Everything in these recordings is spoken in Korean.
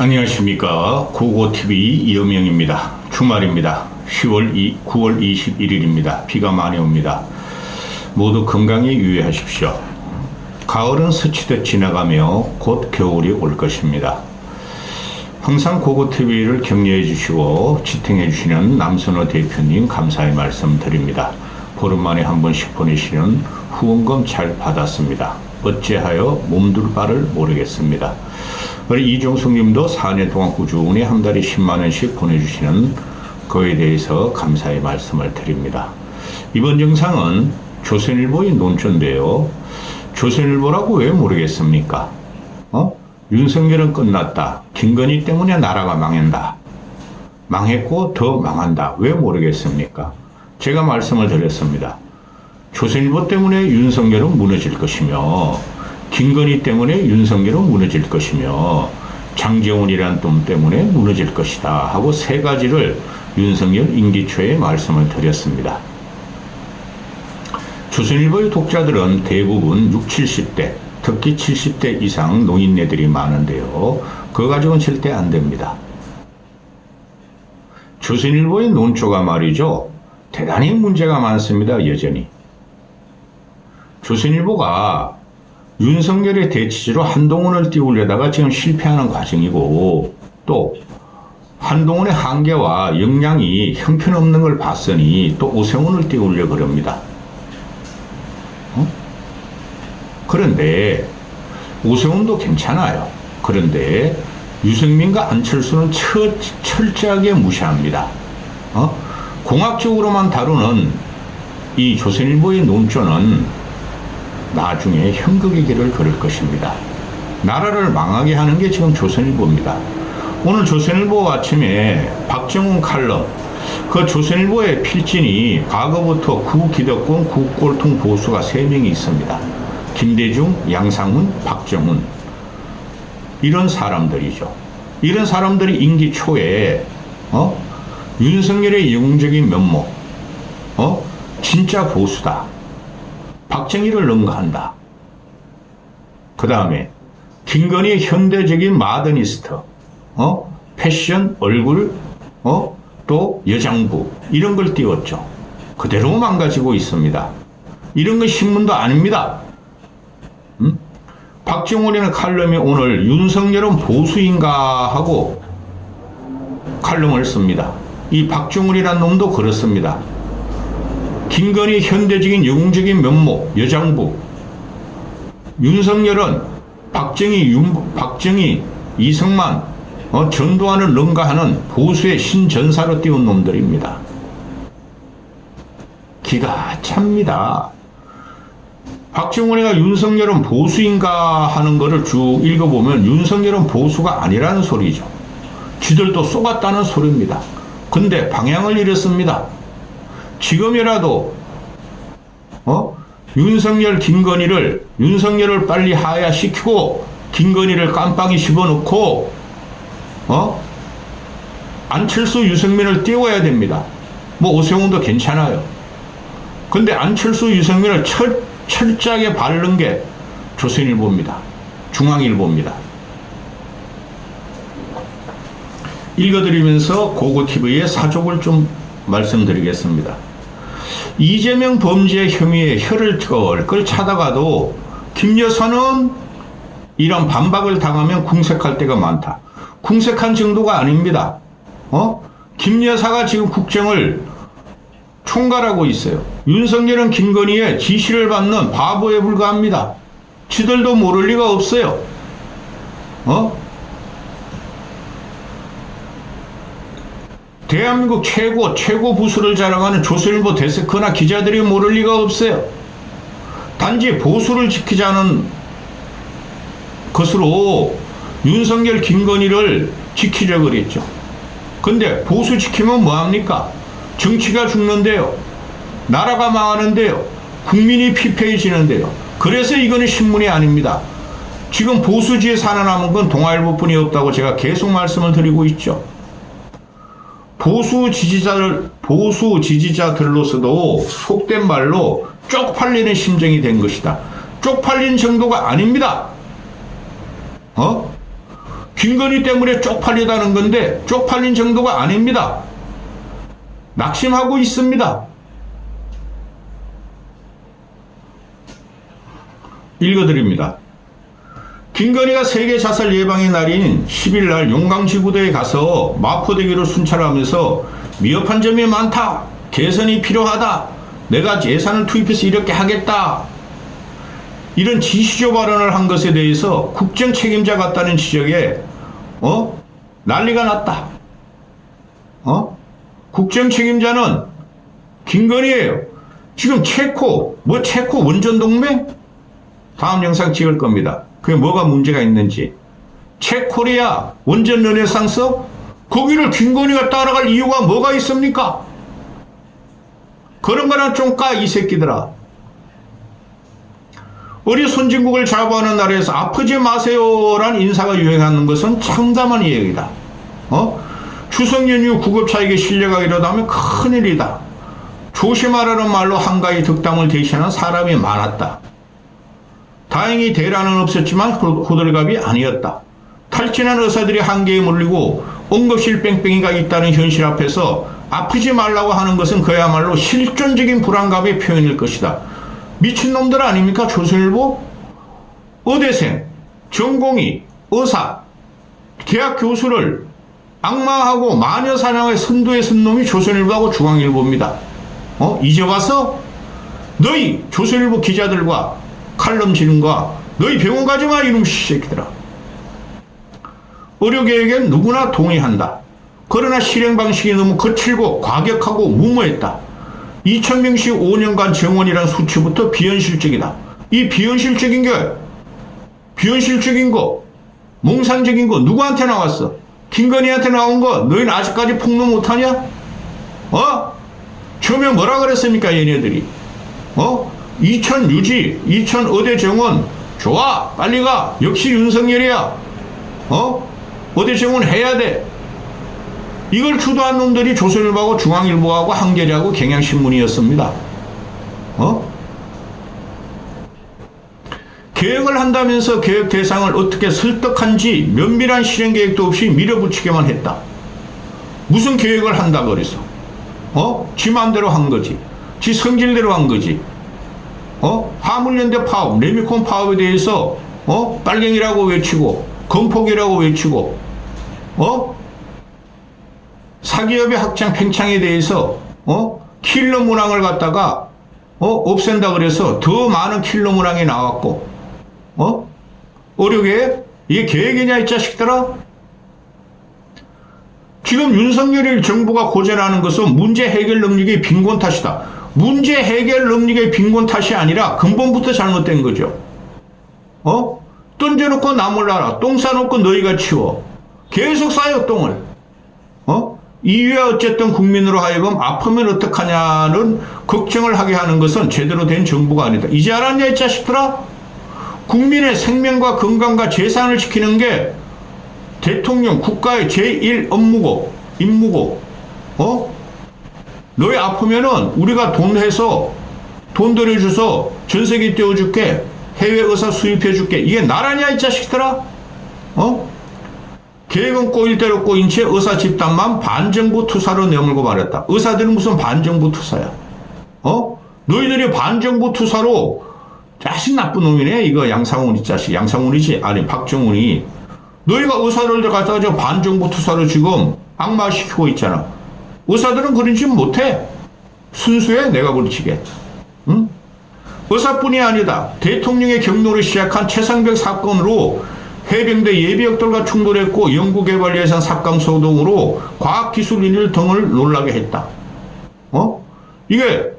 안녕하십니까. 고고TV 이영명입니다. 주말입니다. 9월 21일입니다. 비가 많이 옵니다. 모두 건강에 유의하십시오. 가을은 스치듯 지나가며 곧 겨울이 올 것입니다. 항상 고고TV를 격려해 주시고 지탱해 주시는 남선호 대표님 감사의 말씀 드립니다. 보름 만에 한 번씩 보내시는 후원금 잘 받았습니다. 어찌하여 몸둘 바를 모르겠습니다. 우리 이종숙 님도 4년 동안 꾸준히 한 달에 10만원씩 보내주시는 그에 대해서 감사의 말씀을 드립니다. 이번 영상은 조선일보의 논조인데요. 조선일보라고 왜 모르겠습니까? 윤석열은 끝났다. 김건희 때문에 나라가 망한다. 망했고 더 망한다. 왜 모르겠습니까? 제가 말씀을 드렸습니다. 조선일보 때문에 윤석열은 무너질 것이며 김건희 때문에 윤석열은 무너질 것이며 장제원이라는 놈 때문에 무너질 것이다 하고 세 가지를 윤석열 임기 초에 말씀을 드렸습니다. 조선일보의 독자들은 대부분 60, 70대 특히 70대 이상 노인네들이 많은데요. 그거 가지고는 절대 안 됩니다. 조선일보의 논조가 말이죠. 대단히 문제가 많습니다. 여전히. 조선일보가 윤석열의 대치지로 한동훈을 띄우려다가 지금 실패하는 과정이고 또 한동훈의 한계와 역량이 형편없는 걸 봤으니 또 오세훈을 띄우려고 그럽니다. 그런데 오세훈도 괜찮아요. 그런데 유승민과 안철수는 철저하게 무시합니다. 공학적으로만 다루는 이 조선일보의 논조는 나중에 형극의 길을 걸을 것입니다. 나라를 망하게 하는 게 지금 조선일보입니다. 오늘 조선일보 아침에 박정훈 칼럼, 그 조선일보의 필진이 과거부터 구기득권, 구꼴통 보수가 3명이 있습니다. 김대중, 양상훈, 박정훈. 이런 사람들이죠. 이런 사람들이 임기 초에 윤석열의 영웅적인 면목, 진짜 보수다. 박정희를 능가한다. 그 다음에 김건희의 현대적인 마더니스트, 패션, 얼굴, 또 여장부 이런 걸 띄웠죠. 그대로 망가지고 있습니다. 이런 건 신문도 아닙니다. 박정훈이라는 칼럼이 오늘 윤석열은 보수인가 하고 칼럼을 씁니다. 이 박정훈이라는 놈도 그렇습니다. 김건희 현대적인 영웅적인 면목, 여장부. 윤석열은 박정희, 이승만, 전두환을 능가하는 보수의 신전사로 띄운 놈들입니다. 기가 찹니다. 박정훈이가 윤석열은 보수인가 하는 거를 쭉 읽어보면 윤석열은 보수가 아니라는 소리죠. 지들도 쏘갔다는 소리입니다. 근데 방향을 잃었습니다. 지금이라도 윤석열을 빨리 하야시키고 김건희를 깜빵에 집어넣고 안철수, 유승민을 띄워야 됩니다. 뭐 오세훈도 괜찮아요. 근데 안철수, 유승민을 철저하게 바른 게 조선일보입니다. 중앙일보입니다. 읽어드리면서 고고TV의 사족을 좀 말씀드리겠습니다. 이재명 범죄 혐의에 혀를 끌 차다가도 김 여사는 이런 반박을 당하면 궁색할 때가 많다. 궁색한 정도가 아닙니다. 김 여사가 지금 국정을 총괄하고 있어요. 윤석열은 김건희의 지시를 받는 바보에 불과합니다. 지들도 모를 리가 없어요. 대한민국 최고 부수를 자랑하는 조선일보 데스크나 기자들이 모를 리가 없어요. 단지 보수를 지키자는 것으로 윤석열, 김건희를 지키려고 그랬죠. 근데 보수 지키면 뭐합니까? 정치가 죽는데요. 나라가 망하는데요. 국민이 피폐해지는데요. 그래서 이거는 신문이 아닙니다. 지금 보수지에 살아남은 건 동아일보뿐이 없다고 제가 계속 말씀을 드리고 있죠. 보수 지지자들로서도 속된 말로 쪽팔리는 심정이 된 것이다. 쪽팔린 정도가 아닙니다. 김건희 때문에 쪽팔리다는 건데 쪽팔린 정도가 아닙니다. 낙심하고 있습니다. 읽어드립니다. 김건희가 세계 자살 예방의 날인 10일 날 용강지구대에 가서 마포대교를 순찰하면서 미흡한 점이 많다. 개선이 필요하다. 내가 예산을 투입해서 이렇게 하겠다. 이런 지시조 발언을 한 것에 대해서 국정 책임자 같다는 지적에 난리가 났다. 국정 책임자는 김건희예요. 지금 체코 원전 동맹? 다음 영상 찍을 겁니다. 그게 뭐가 문제가 있는지. 체코리아 원전 르네상스? 거기를 김건희가 따라갈 이유가 뭐가 있습니까? 그런 거나 좀 까, 이 새끼들아. 우리 선진국을 좌우하는 나라에서 아프지 마세요라는 인사가 유행하는 것은 참담한 이야기다. 추석 연휴 구급차에게 실려가기라도 하면 큰일이다. 조심하라는 말로 한가히 득담을 대신하는 사람이 많았다. 다행히 대란은 없었지만 호들갑이 아니었다. 탈진한 의사들이 한계에 몰리고 응급실 뺑뺑이가 있다는 현실 앞에서 아프지 말라고 하는 것은 그야말로 실존적인 불안감의 표현일 것이다. 미친놈들 아닙니까? 조선일보? 의대생, 전공의, 의사, 대학 교수를 악마하고 마녀사냥의 선두에 선 놈이 조선일보하고 중앙일보입니다. 이제 와서 너희 조선일보 기자들과 칼럼지는과 너희 병원 가지마 이놈 새끼들아. 의료계획엔 누구나 동의한다. 그러나 실행 방식이 너무 거칠고 과격하고 무모했다. 2000명씩 5년간 정원이란 수치부터 비현실적이다. 이 비현실적인 거, 몽상적인 거 누구한테 나왔어? 김건희한테 나온 거 너희는 아직까지 폭로 못하냐? 처음에 뭐라 그랬습니까 얘네들이? 2000 유지, 2000 의대 정원 좋아 빨리 가. 역시 윤석열이야. 의대 정원 해야 돼. 이걸 주도한 놈들이 조선일보하고 중앙일보하고 한겨레하고 경향신문이었습니다. 계획을 한다면서 계획 대상을 어떻게 설득한지 면밀한 실행 계획도 없이 밀어붙이게만 했다. 무슨 계획을 한다 그랬어? 지 맘대로 한 거지. 지 성질대로 한 거지. 화물연대 파업, 레미콘 파업에 대해서 빨갱이라고 외치고 건폭이라고 외치고 사기업의 확장 팽창에 대해서 킬러 문항을 갖다가 없앤다 그래서 더 많은 킬러 문항이 나왔고 의료계획? 이게 계획이냐 이 자식들아? 지금 윤석열 정부가 고전하는 것은 문제 해결 능력의 빈곤 탓이다. 문제 해결 능력의 빈곤 탓이 아니라 근본부터 잘못된 거죠. 던져놓고 나몰라라. 똥 싸놓고 너희가 치워. 계속 싸요 똥을. 이유야 어쨌든 국민으로 하여금 아프면 어떡하냐는 걱정을 하게 하는 것은 제대로 된 정부가 아니다. 이제 알았냐 이 자식들아? 국민의 생명과 건강과 재산을 지키는 게 대통령 국가의 제1 업무고 임무고 너희 아프면은 우리가 돈 들여줘서 전세계 떼어줄게. 해외 의사 수입해줄게. 이게 나라냐 이 자식들아? 계획은 꼬일 대로 꼬인 채 의사 집단만 반정부 투사로 내몰고 말했다. 의사들은 무슨 반정부 투사야? 너희들이 반정부 투사로 자식 나쁜 놈이네. 이거 양상훈 이 자식. 양상훈이지? 아니 박정훈이. 너희가 의사를 갖다가 저 반정부 투사로 지금 악마시키고 있잖아. 의사들은 그런 짓 못해. 순수해 내가 그르치게. 응? 의사뿐이 아니다. 대통령의 경로를 시작한 최상병 사건으로 해병대 예비역들과 충돌했고 연구개발 예산 삭감 소동으로 과학기술인을 등을 놀라게 했다. 이게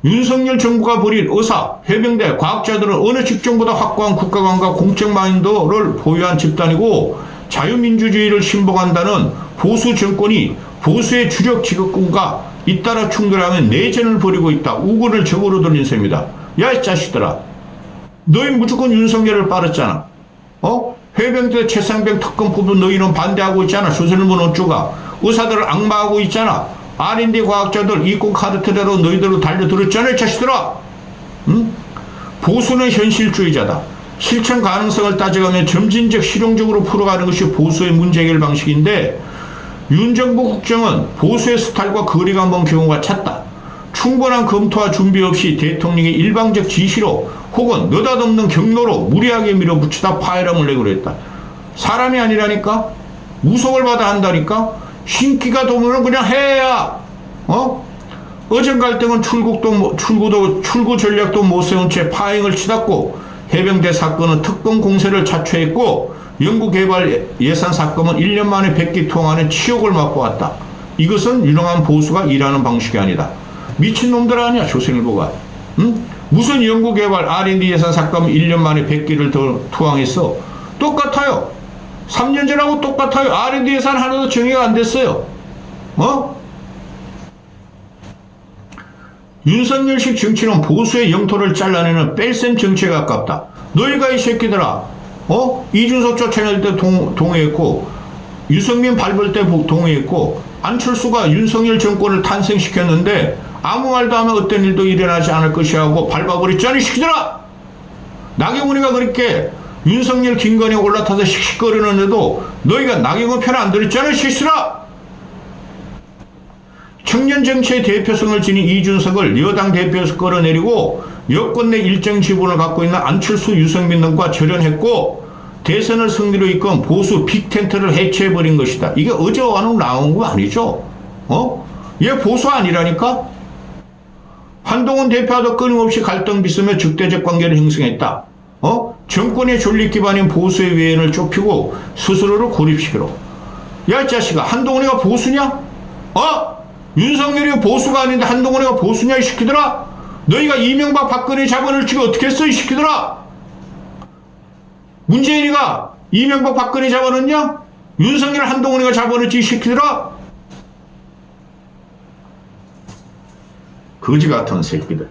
윤석열 정부가 벌인 의사, 해병대, 과학자들은 어느 직종보다 확고한 국가관과 공적 마인드를 보유한 집단이고 자유민주주의를 신봉한다는 보수 정권이 보수의 주력 직업군과 잇따라 충돌하면 내전을 벌이고 있다. 우군을 적으로 돌린 셈이다. 야 이 자식들아. 너희 무조건 윤석열을 빨았잖아. 해병대 최상병 특검 부분 너희는 반대하고 있잖아. 조선일보는 어쩌가. 의사들을 악마하고 있잖아. R&D 과학자들 이권 카르텔로 너희들로 달려들었잖아 이 자식들아. 응? 보수는 현실주의자다. 실천 가능성을 따져가며 점진적 실용적으로 풀어가는 것이 보수의 문제 해결 방식인데 윤 정부 국정은 보수의 스타일과 거리가 먼 경우가 잦다. 충분한 검토와 준비 없이 대통령의 일방적 지시로 혹은 느닷없는 경로로 무리하게 밀어붙이다 파열음을 내기로 했다. 사람이 아니라니까? 무속을 받아 한다니까? 신기가 도면은 그냥 해야 어전 갈등은 출구 전략도 못 세운 채 파행을 치닫고 해병대 사건은 특검 공세를 자초했고 연구개발 예산 사건은 1년 만에 100기 통하는 치욕을 맛보았다. 이것은 유능한 보수가 일하는 방식이 아니다. 미친놈들 아니야 조선일보가. 응? 무슨 연구개발 R&D 예산 사건은 1년 만에 100기를 더 투항했어. 똑같아요. 3년 전하고 똑같아요. R&D 예산 하나도 정의가 안 됐어요. 윤석열식 정치는 보수의 영토를 잘라내는 뺄셈 정치에 가깝다. 너희가 이 새끼들아 이준석 쫓아낼 때 동의했고 유승민 밟을 때 동의했고 안철수가 윤석열 정권을 탄생시켰는데 아무 말도 하면 어떤 일도 일어나지 않을 것이야 하고 밟아버렸잖아 이 새끼들아. 나경원이가 그렇게 윤석열 김건희에 올라타서 씩씩거리는데도 너희가 나경원 편 안 들었잖아 이 새끼들아. 청년 정치의 대표성을 지닌 이준석을 여당 대표에서 끌어내리고 여권 내 일정 지분을 갖고 있는 안철수, 유승민 등과 절연했고 대선을 승리로 이끈 보수 빅텐트를 해체해버린 것이다. 이게 어제와는 나온 거 아니죠? 얘 보수 아니라니까? 한동훈 대표와도 끊임없이 갈등 빚으며 적대적 관계를 형성했다. 정권의 존립 기반인 보수의 외연을 좁히고 스스로를 고립시키로. 야, 이 자식아, 한동훈이가 보수냐? 윤석열이 보수가 아닌데 한동훈이가 보수냐, 이 새끼들아? 너희가 이명박 박근혜 잡아낼 지가 어떻게 했어, 이 새끼들아? 문재인이가 이명박 박근혜 잡아냈냐? 윤석열 한동훈이가 잡아냈지, 이 새끼들아? 거지 같은 새끼들.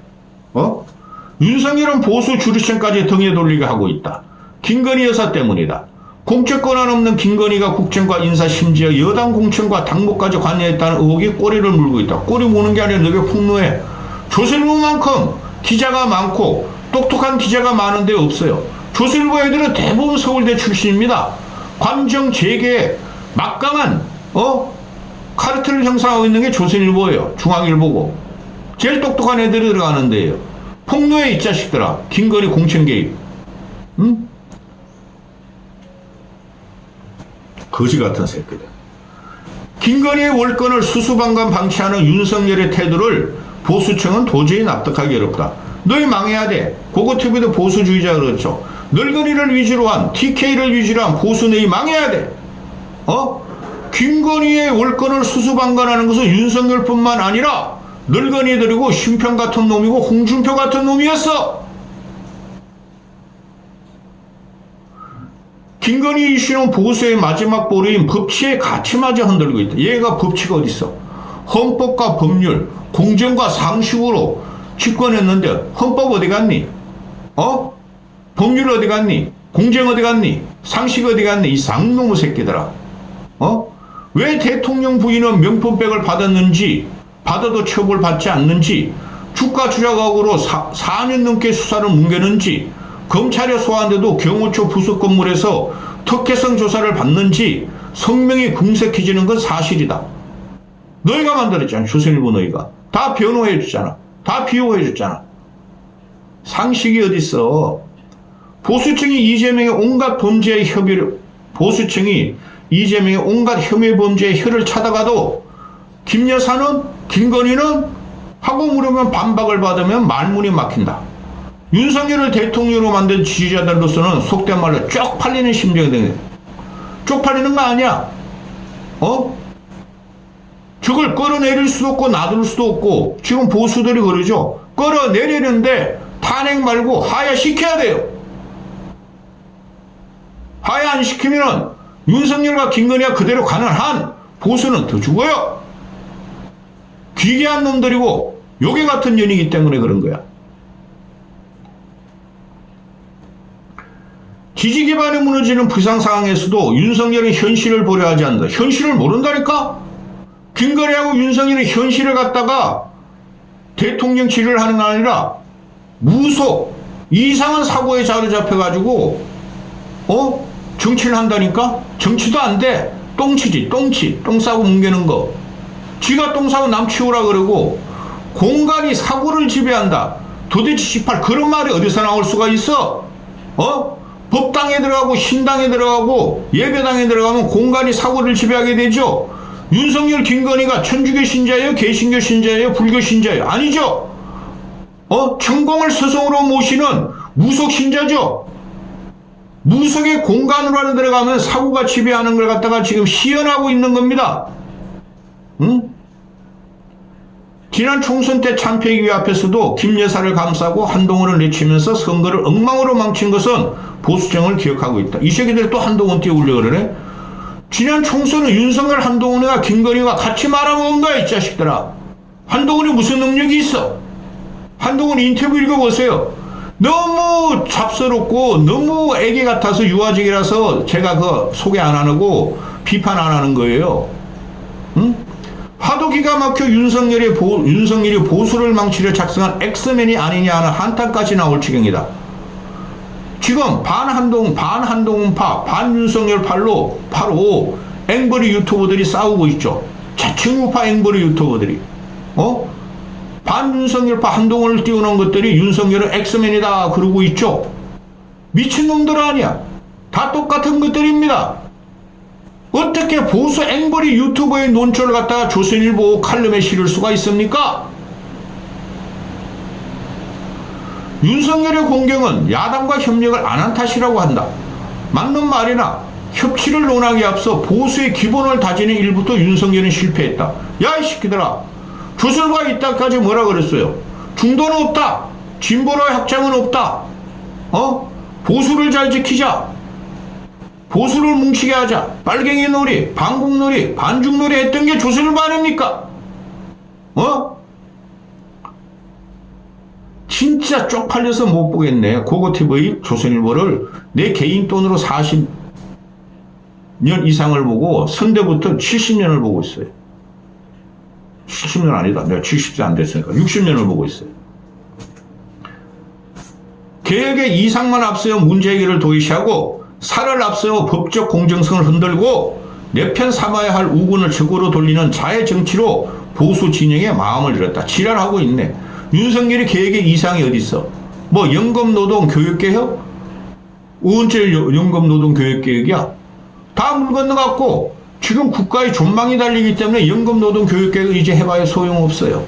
윤석열은 보수 주류층까지 등에 돌리게 하고 있다. 김건희 여사 때문이다. 공적 권한 없는 김건희가 국정과 인사 심지어 여당 공천과 당무까지 관여했다는 의혹이 꼬리를 물고 있다. 꼬리 무는 게 아니라 너게 폭로해. 조선일보만큼 기자가 많고 똑똑한 기자가 많은데 없어요. 조선일보 애들은 대부분 서울대 출신입니다. 관정 재계에 막강한 카르텔을 형성하고 있는 게 조선일보예요. 중앙일보고. 제일 똑똑한 애들이 들어가는 데예요. 폭로해 이 자식들아. 김건희 공천 개입. 응? 거지 같은 새끼들. 김건희의 월권을 수수방관 방치하는 윤석열의 태도를 보수층은 도저히 납득하기 어렵다. 너희 망해야 돼. 고고TV도 보수주의자 그렇죠. 늙은이를 위주로 한 TK를 위주로 한 보수 너희 망해야 돼. 김건희의 월권을 수수방관하는 것은 윤석열뿐만 아니라 늙은이들이고 심평 같은 놈이고 홍준표 같은 놈이었어. 김건희 이슈는 보수의 마지막 보루인 법치의 가치마저 흔들고 있다. 얘가 법치가 어딨어? 헌법과 법률, 공정과 상식으로 집권했는데 헌법 어디 갔니? 법률 어디 갔니? 공정 어디 갔니? 상식 어디 갔니? 이 쌍놈의 새끼들아. 왜 대통령 부인은 명품백을 받았는지, 받아도 처벌받지 않는지, 주가 조작하고로 4년 넘게 수사를 뭉개는지, 검찰에 소환돼도 경호처 부속 건물에서 특혜성 조사를 받는지 성명이 궁색해지는 건 사실이다. 너희가 만들었잖아. 조선일보 너희가. 다 변호해 줬잖아. 다 비호해 줬잖아. 상식이 어딨어. 보수층이 이재명의 온갖 범죄의 혐의 범죄의 혀를 차다가도 김 여사는, 김건희는 하고 물으면 반박을 받으면 말문이 막힌다. 윤석열을 대통령으로 만든 지지자들로서는 속된 말로 쪽팔리는 심정이 되는 거야. 쪽팔리는 거 아니야. 저걸 끌어내릴 수도 없고 놔둘 수도 없고 지금 보수들이 그러죠. 끌어내리는데 탄핵 말고 하야시켜야 돼요. 하야 안 시키면 윤석열과 김건희가 그대로 가는 한 보수는 더 죽어요. 기괴한 놈들이고 요괴 같은 년이기 때문에 그런 거야. 지지 기반이 무너지는 부상 상황에서도 윤석열이 현실을 보려 하지 않는다. 현실을 모른다니까? 김건희하고 윤석열이 현실을 갖다가 대통령 지휘를 하는 게 아니라 무속, 이상한 사고에 사로잡혀가지고 정치를 한다니까? 정치도 안 돼. 똥치지, 똥치. 똥 싸고 뭉개는 거. 지가 똥 싸고 남 치우라 그러고 공간이 사고를 지배한다. 도대체 18 그런 말이 어디서 나올 수가 있어? 법당에 들어가고 신당에 들어가고 예배당에 들어가면 공간이 사고를 지배하게 되죠. 윤석열, 김건희가 천주교 신자예요? 개신교 신자예요? 불교 신자예요? 아니죠. 천공을 스승으로 모시는 무속 신자죠. 무속의 공간으로 안에 들어가면 사고가 지배하는 걸 갖다가 지금 시연하고 있는 겁니다. 응? 지난 총선 때 참패기 앞에서도 김 여사를 감싸고 한동훈을 내치면서 선거를 엉망으로 망친 것은 보수정을 기억하고 있다. 이 새끼들이 또 한동훈 띄우려 그러네. 지난 총선은 윤석열, 한동훈이가 김건희가 같이 말아먹은 거야, 이 자식들아. 한동훈이 무슨 능력이 있어? 한동훈 인터뷰 읽어보세요. 너무 잡스럽고 너무 애기 같아서 유아직이라서 제가 그 소개 안 하고 비판 안 하는 거예요. 응? 하도 기가 막혀 윤석열이 보수를 망치려 작성한 엑스맨이 아니냐 하는 한탄까지 나올 지경이다. 지금 반한동훈파, 반윤석열파로 바로 앵벌이 유튜버들이 싸우고 있죠. 자칭우파 앵벌이 유튜버들이. 반윤석열파 한동훈을 띄우는 것들이 윤석열은 엑스맨이다 그러고 있죠. 미친놈들 아니야. 다 똑같은 것들입니다. 어떻게 보수 앵벌이 유튜버의 논조를 갖다가 조선일보 칼럼에 실을 수가 있습니까? 윤석열의 공격은 야당과 협력을 안 한 탓이라고 한다. 맞는 말이나 협치를 논하기에 앞서 보수의 기본을 다지는 일부터 윤석열은 실패했다. 야, 이 새끼들아. 조선일보가 이따까지 뭐라 그랬어요? 중도는 없다. 진보로의 확장은 없다. 보수를 잘 지키자. 보수를 뭉치게 하자. 빨갱이 놀이, 반국놀이, 반중놀이 했던 게 조선일보 아닙니까? 진짜 쪽팔려서 못 보겠네. 고고TV 조선일보를 내 개인 돈으로 40년 이상을 보고 선대부터 70년을 보고 있어요. 70년 아니다. 내가 70세 안 됐으니까 60년을 보고 있어요. 개혁의 이상만 앞세워 문제해결을 도외시하고 살을 앞세워 법적 공정성을 흔들고 내 편 삼아야 할 우군을 적으로 돌리는 자해 정치로 보수 진영의 마음을 잃었다. 지랄하고 있네. 윤석열이 개혁의 이상이 어디 있어? 뭐 연금노동 교육개혁? 언제 연금노동 교육개혁이야? 다 물 건너갔고 지금 국가의 존망이 달리기 때문에 연금노동 교육개혁을 이제 해봐야 소용없어요.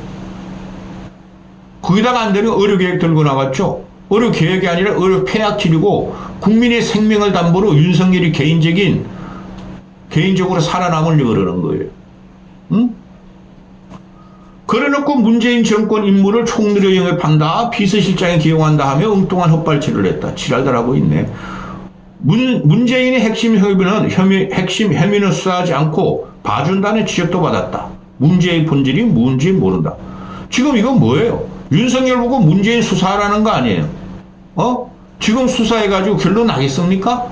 거기다가 안 되면 의료개혁 들고 나갔죠. 의료개혁이 아니라 의료폐약치료고 국민의 생명을 담보로 윤석열이 개인적으로 살아남으려고 그러는 거예요. 응? 그래놓고 문재인 정권 임무를 총리로 영입한다, 비서실장에 기용한다 하며 엉뚱한 헛발질을 했다. 지랄들 하고 있네. 문재인의 핵심 혐의는 수사하지 않고 봐준다는 지적도 받았다. 문제의 본질이 뭔지 모른다. 지금 이건 뭐예요? 윤석열 보고 문재인 수사하라는 거 아니에요? 지금 수사해가지고 결론 나겠습니까?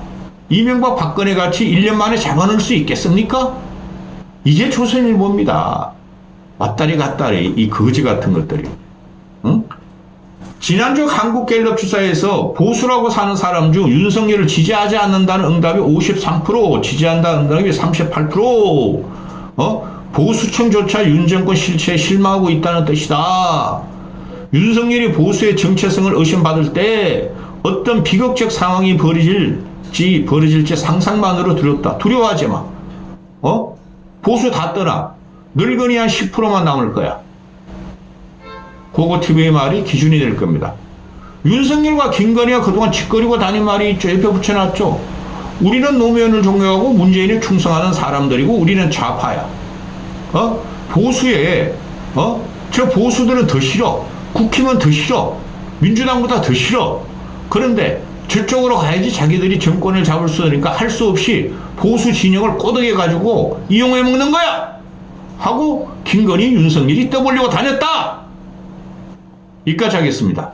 이명박 박근혜 같이 1년 만에 잡아넣을 수 있겠습니까? 이게 조선일보입니다. 왔다리 갔다리 이 거지 같은 것들이. 응? 지난주 한국갤럽 추사에서 보수라고 사는 사람 중 윤석열을 지지하지 않는다는 응답이 53%, 지지한다는 응답이 38%. 보수층조차 윤 정권 실체에 실망하고 있다는 뜻이다. 윤석열이 보수의 정체성을 의심받을 때 어떤 비극적 상황이 벌어질지 상상만으로 두렵다. 두려워하지 마. 보수 다 떠나. 늙은이 한 10%만 남을 거야. 고고TV의 말이 기준이 될 겁니다. 윤석열과 김건희가 그동안 짓거리고 다닌 말이 있죠. 옆에 붙여놨죠. 우리는 노무현을 존경하고 문재인에 충성하는 사람들이고 우리는 좌파야. 보수에 저 보수들은 더 싫어. 국힘은 더 싫어. 민주당보다 더 싫어. 그런데 저쪽으로 가야지 자기들이 정권을 잡을 수 있으니까 할 수 없이 보수 진영을 꼬드겨가지고 이용해 먹는 거야. 하고 김건희, 윤석열이 떠벌리고 다녔다. 여기까지 하겠습니다.